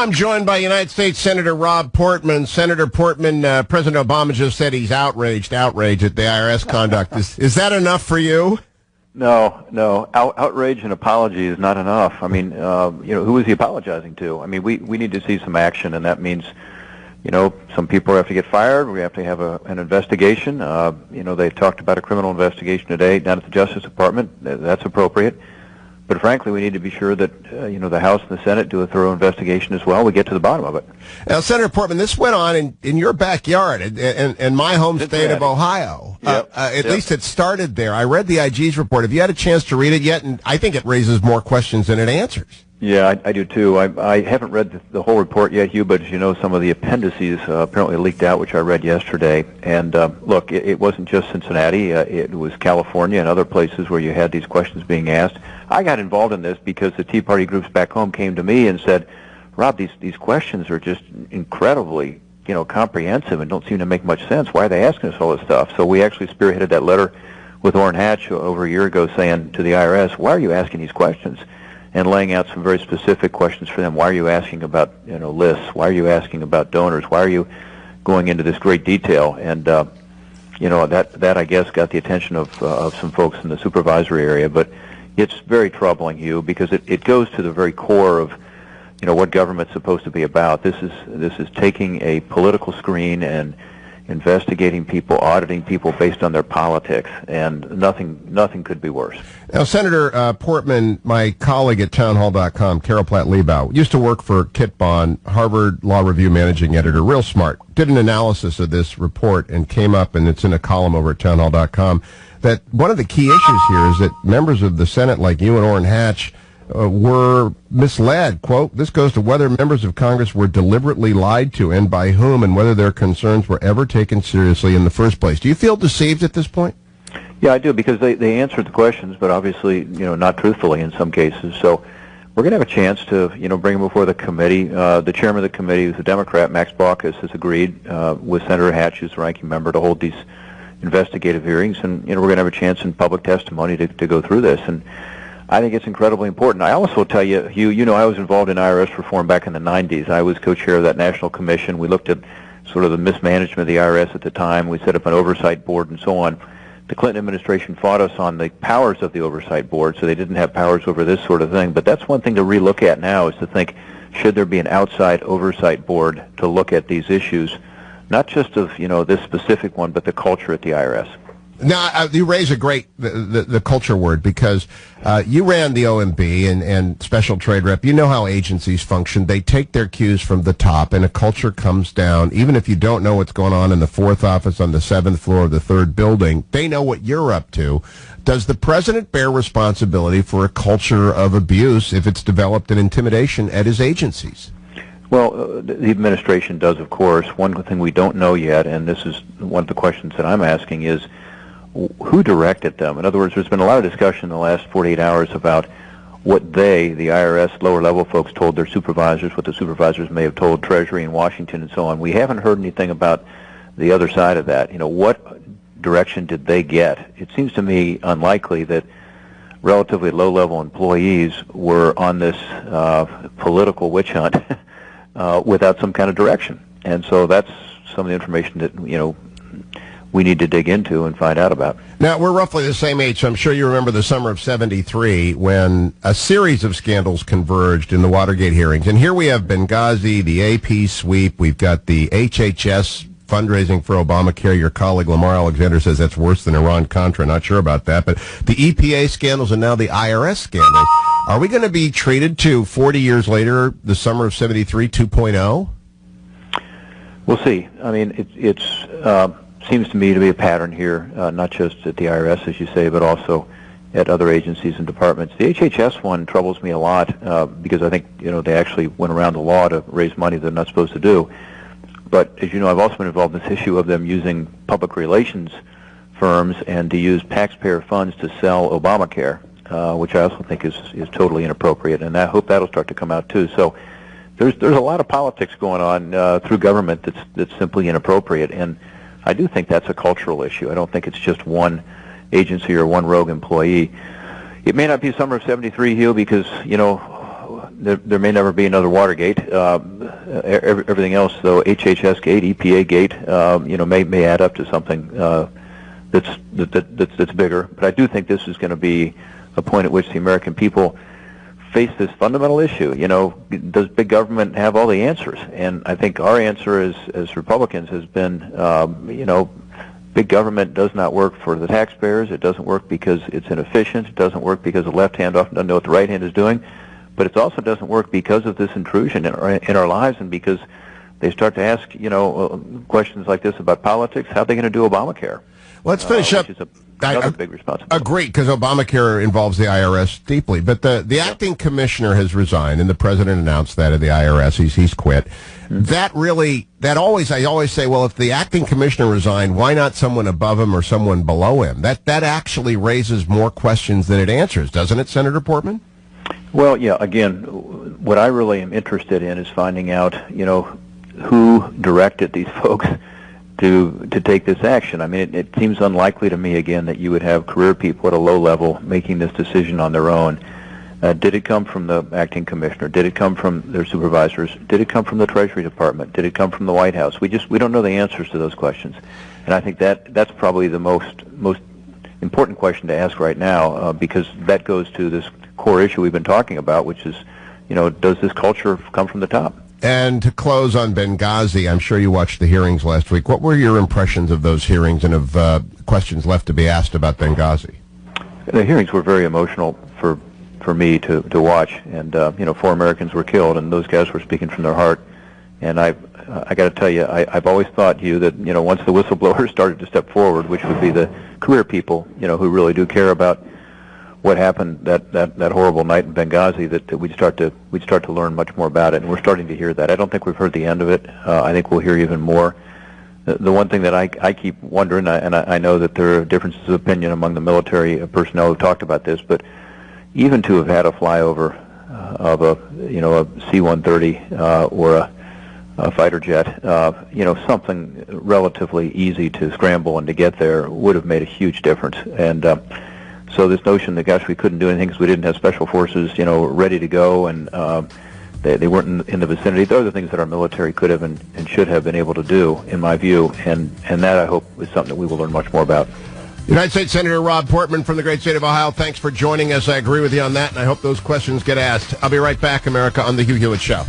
I'm joined by United States Senator Rob Portman. Senator Portman, President Obama just said he's outraged at the IRS conduct. Is that enough for you? No. Outrage and apology is not enough. I mean, who is he apologizing to? I mean, we need to see some action, and that means, some people have to get fired. We have to have an investigation. They talked about a criminal investigation today down at the Justice Department. That's appropriate. But frankly, we need to be sure that, the House and the Senate do a thorough investigation as well. We get to the bottom of it. Now, Senator Portman, this went on in your backyard, in my home state of Ohio. Yep. At least it started there. I read the IG's report. Have you had a chance to read it yet? And I think it raises more questions than it answers. Yeah, I do too. I haven't read the whole report yet, Hugh, but as you know, some of the appendices apparently leaked out, which I read yesterday. And look, it wasn't just Cincinnati. It was California and other places where you had these questions being asked. I got involved in this because the Tea Party groups back home came to me and said, Rob, these questions are just incredibly, comprehensive and don't seem to make much sense. Why are they asking us all this stuff? So we actually spearheaded that letter with Orrin Hatch over a year ago saying to the IRS, why are you asking these questions? And laying out some very specific questions for them. Why are you asking about lists? Why are you asking about donors? Why are you going into this great detail? And that I guess got the attention of some folks in the supervisory area. But it's very troubling, Hugh, because it goes to the very core of what government's supposed to be about. This is taking a political screen and investigating people, auditing people based on their politics, and nothing could be worse. Now, Senator Portman, my colleague at townhall.com, Carol Platt-Liebau, used to work for Kit Bond, Harvard Law Review managing editor, real smart, did an analysis of this report and came up, and it's in a column over at townhall.com, that one of the key issues here is that members of the Senate like you and Orrin Hatch were misled. Quote, this goes to whether members of Congress were deliberately lied to and by whom, and whether their concerns were ever taken seriously in the first place. Do you feel deceived at this point? Yeah, I do, because they answered the questions, but obviously, not truthfully in some cases. So we're going to have a chance to, bring them before the committee. The chairman of the committee, who's a Democrat, Max Baucus, has agreed with Senator Hatch, who's the ranking member, to hold these investigative hearings, and we're going to have a chance in public testimony to go through this. And I think it's incredibly important. I also tell you, Hugh, I was involved in IRS reform back in the 90s. I was co-chair of that national commission. We looked at sort of the mismanagement of the IRS at the time. We set up an oversight board and so on. The Clinton administration fought us on the powers of the oversight board, so they didn't have powers over this sort of thing. But that's one thing to relook at now, is to think, should there be an outside oversight board to look at these issues, not just of, this specific one, but the culture at the IRS. Now, you raise a great, the culture word, because you ran the OMB and special trade rep. You know how agencies function. They take their cues from the top, and a culture comes down. Even if you don't know what's going on in the fourth office on the seventh floor of the third building, they know what you're up to. Does the president bear responsibility for a culture of abuse if it's developed in intimidation at his agencies? Well, the administration does, of course. One thing we don't know yet, and this is one of the questions that I'm asking, is who directed them? In other words, there's been a lot of discussion in the last 48 hours about what the IRS lower-level folks, told their supervisors, what the supervisors may have told Treasury in Washington and so on. We haven't heard anything about the other side of that. What direction did they get? It seems to me unlikely that relatively low-level employees were on this political witch hunt without some kind of direction. And so that's some of the information that, we need to dig into and find out about. Now, we're roughly the same age, so I'm sure you remember the summer of '73 when a series of scandals converged in the Watergate hearings. And here we have Benghazi, the AP sweep, we've got the HHS fundraising for Obamacare. Your colleague Lamar Alexander says that's worse than Iran-Contra. Not sure about that. But the EPA scandals and now the IRS scandals. Are we going to be treated to, 40 years later, the summer of '73 2.0? We'll see. I mean, it's seems to me to be a pattern here, not just at the IRS, as you say, but also at other agencies and departments. The HHS one troubles me a lot because I think, they actually went around the law to raise money they're not supposed to do. But as you know, I've also been involved in this issue of them using public relations firms and to use taxpayer funds to sell Obamacare, which I also think is totally inappropriate. And I hope that'll start to come out too. So there's a lot of politics going on through government that's simply inappropriate. And I do think that's a cultural issue. I don't think it's just one agency or one rogue employee. It may not be summer of '73, Hugh, because, there may never be another Watergate. Everything else, though, HHS Gate, EPA Gate, may add up to something that's bigger. But I do think this is going to be a point at which the American people face this fundamental issue. Does big government have all the answers? And I think our answer as Republicans has been, big government does not work for the taxpayers. It doesn't work because it's inefficient. It doesn't work because the left hand often doesn't know what the right hand is doing. But it also doesn't work because of this intrusion in our lives, and because they start to ask, questions like this about politics. How are they going to do Obamacare? Let's finish up. Which is another big responsibility. Agreed, because Obamacare involves the IRS deeply. But the acting commissioner has resigned, and the president announced that of the IRS. He's quit. I always say, well, if the acting commissioner resigned, why not someone above him or someone below him? That actually raises more questions than it answers, doesn't it, Senator Portman? Well, yeah. Again, what I really am interested in is finding out, who directed these folks to take this action. I mean, it seems unlikely to me, again, that you would have career people at a low level making this decision on their own. Did it come from the acting commissioner? Did it come from their supervisors? Did it come from the Treasury Department? Did it come from the White House? We don't know the answers to those questions, and I think that's probably the most important question to ask right now, because that goes to this core issue we've been talking about, which is, does this culture come from the top? And to close on Benghazi, I'm sure you watched the hearings last week. What were your impressions of those hearings and of questions left to be asked about Benghazi? The hearings were very emotional for me to watch, and 4 Americans were killed, and those guys were speaking from their heart. And I got to tell you, I've always thought, Hugh, that once the whistleblowers started to step forward, which would be the career people, who really do care about what happened that horrible night in Benghazi, that we'd start to learn much more about it, and we're starting to hear that. I don't think we've heard the end of it. I think we'll hear even more. The one thing that I keep wondering, and I know that there are differences of opinion among the military personnel who talked about this, but even to have had a flyover of a C-130 or a fighter jet, something relatively easy to scramble and to get there would have made a huge difference. And so this notion that, gosh, we couldn't do anything because we didn't have special forces, ready to go, and they weren't in the vicinity. Those are the things that our military could have and should have been able to do, in my view, and that, I hope, is something that we will learn much more about. United States Senator Rob Portman from the great state of Ohio, thanks for joining us. I agree with you on that, and I hope those questions get asked. I'll be right back, America, on The Hugh Hewitt Show.